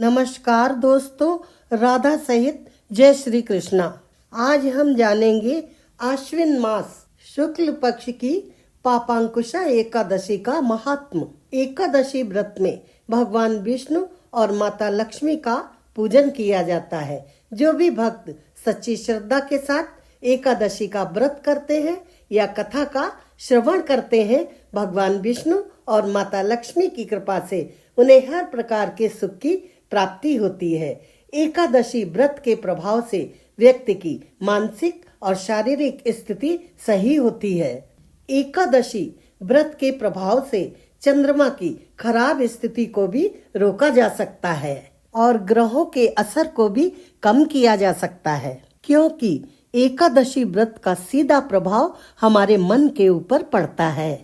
नमस्कार दोस्तों, राधा सहित जय श्री कृष्णा। आज हम जानेंगे आश्विन मास शुक्ल पक्ष की पापांकुशा एकादशी का महात्म। एकादशी व्रत में भगवान विष्णु और माता लक्ष्मी का पूजन किया जाता है। जो भी भक्त सच्ची श्रद्धा के साथ एकादशी का व्रत करते हैं या कथा का श्रवण करते हैं, भगवान विष्णु और माता लक्ष्मी की कृपा से उन्हें हर प्रकार के सुख की प्राप्ति होती है। एकादशी व्रत के प्रभाव से व्यक्ति की मानसिक और शारीरिक स्थिति सही होती है। एकादशी व्रत के प्रभाव से चंद्रमा की खराब स्थिति को भी रोका जा सकता है और ग्रहों के असर को भी कम किया जा सकता है, क्योंकि एकादशी व्रत का सीधा प्रभाव हमारे मन के ऊपर पड़ता है।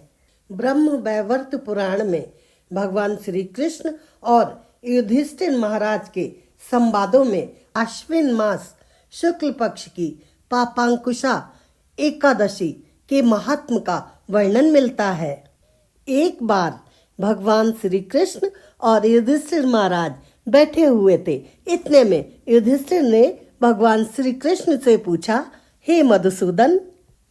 ब्रह्म वैवर्त पुराण में भगवान श्री कृष्ण और युधिष्ठिर महाराज के संवादों में आश्विन मास शुक्ल पक्ष की पापांकुशा एकादशी के महात्म का वर्णन मिलता है। एक बार भगवान श्री कृष्ण और युधिष्ठिर महाराज बैठे हुए थे। इतने में युधिष्ठिर ने भगवान श्री कृष्ण से पूछा, हे मधुसूदन,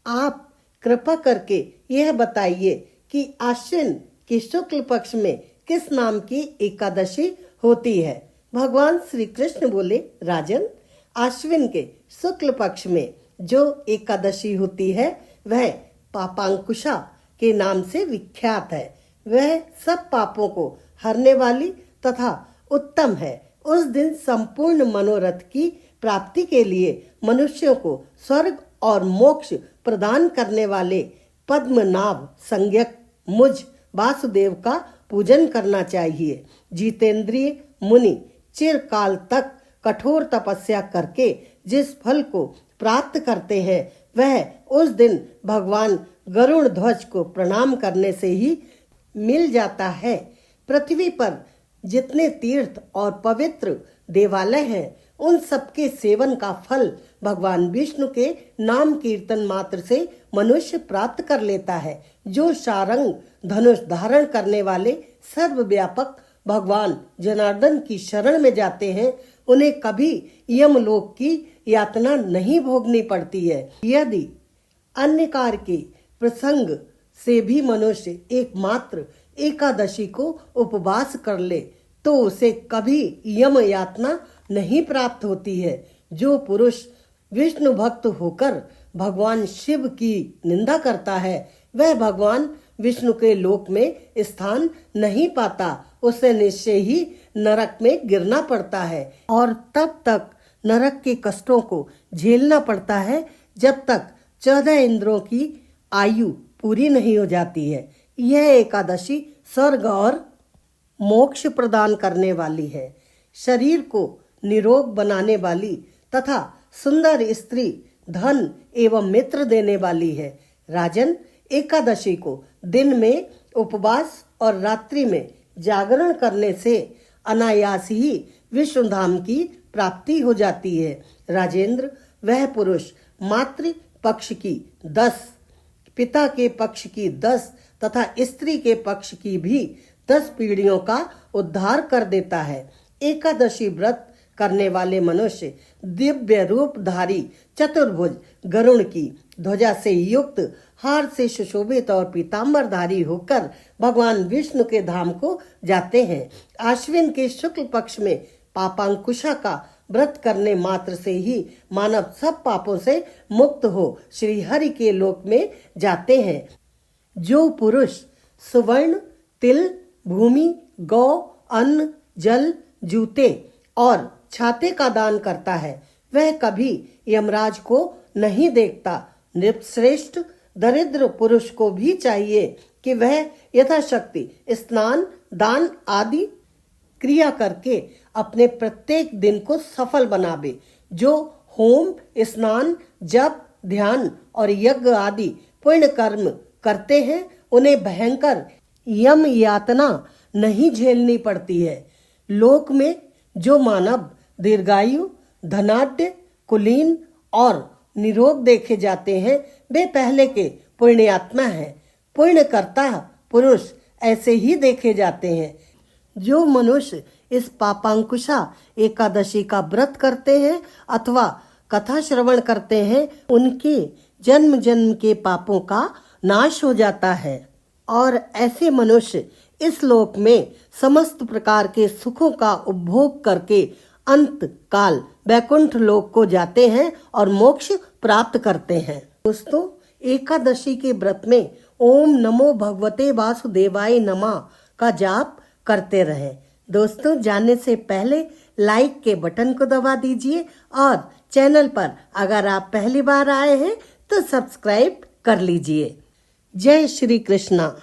आप कृपा करके यह बताइए कि आश्विन की शुक्ल पक्ष में किस नाम की एकादशी होती है। भगवान श्री कृष्ण बोले, राजन, आश्विन के शुक्ल पक्ष में जो एकादशी होती है वह पापांकुशा के नाम से विख्यात है। वह सब पापों को हरने वाली तथा उत्तम है। उस दिन संपूर्ण मनोरथ की प्राप्ति के लिए मनुष्यों को स्वर्ग और मोक्ष प्रदान करने वाले पद्मनाभ संज्ञक मुझ वासुदेव का पूजन करना चाहिए। जितेंद्रिय मुनि चिरकाल तक कठोर तपस्या करके जिस फल को प्राप्त करते हैं वह उस दिन भगवान गरुड़ ध्वज को प्रणाम करने से ही मिल जाता है। पृथ्वी पर जितने तीर्थ और पवित्र देवालय हैं, उन सबके सेवन का फल भगवान विष्णु के नाम कीर्तन मात्र से मनुष्य प्राप्त कर लेता है। जो सारंग धनुष धारण करने वाले सर्वव्यापक भगवान जनार्दन की शरण में जाते हैं, उन्हें कभी यमलोक की यातना नहीं भोगनी पड़ती है। यदि अन्य कार्य के प्रसंग से भी मनुष्य एकमात्र एकादशी को उपवास कर ले तो उसे कभी यम यातना नहीं प्राप्त होती है। जो पुरुष विष्णु भक्त होकर भगवान शिव की निंदा करता है वह भगवान विष्णु के लोक में स्थान नहीं पाता। उसे निश्चय ही नरक में गिरना पड़ता है और तब तक नरक के कष्टों को झेलना पड़ता है जब तक 14 इंद्रों की आयु पूरी नहीं हो जाती है। यह एकादशी स्वर्ग और मोक्ष प्रदान करने वाली है, शरीर को निरोग बनाने वाली तथा सुंदर स्त्री, धन एवं मित्र देने वाली है। राजन, एकादशी को दिन में उपवास और रात्रि में जागरण करने से अनायास ही विष्णु धाम की प्राप्ति हो जाती है। राजेंद्र, वह पुरुष मातृ पक्ष की 10, पिता के पक्ष की 10 तथा स्त्री के पक्ष की भी 10 पीढ़ियों का उद्धार कर देता है। एकादशी व्रत करने वाले मनुष्य दिव्य रूपधारी चतुर्भुज गरुड़ की ध्वजा से युक्त हार से सुशोभित और पीताम्बरधारी होकर भगवान विष्णु के धाम को जाते हैं। आश्विन के शुक्ल पक्ष में पापांकुशा का व्रत करने मात्र से ही मानव सब पापों से मुक्त हो श्री हरि के लोक में जाते हैं। जो पुरुष सुवर्ण, तिल, भूमि, गौ, अन्न, जल, जूते और छाते का दान करता है वह कभी यमराज को नहीं देखता। नृपश्रेष्ठ दरिद्र पुरुष को भी चाहिए कि वह यथाशक्ति स्नान, दान आदि क्रिया करके अपने प्रत्येक दिन को सफल बनावे। जो होम, स्नान, जप, ध्यान और यज्ञ आदि पुण्य कर्म करते हैं उन्हें भयंकर यम यातना नहीं झेलनी पड़ती है। लोक में जो मानव दीर्घायु, धनाढ्य, कुलीन और निरोग देखे जाते हैं वे पहले के पुण्यात्मा हैं। पुण्य करता पुरुष ऐसे ही देखे जाते हैं। जो मनुष्य इस पापांकुशा एकादशी का व्रत करते हैं अथवा कथा श्रवण करते हैं, उनके जन्म जन्म के पापों का नाश हो जाता है और ऐसे मनुष्य इस लोक में समस्त प्रकार के सुखों का उपभोग करके अंत काल वैकुंठ लोक को जाते हैं और मोक्ष प्राप्त करते हैं। दोस्तों, एकादशी के व्रत में ओम नमो भगवते वासुदेवाय नमः का जाप करते रहें। दोस्तों, जाने से पहले लाइक के बटन को दबा दीजिए और चैनल पर अगर आप पहली बार आए हैं तो सब्सक्राइब कर लीजिए। जय श्री कृष्णा।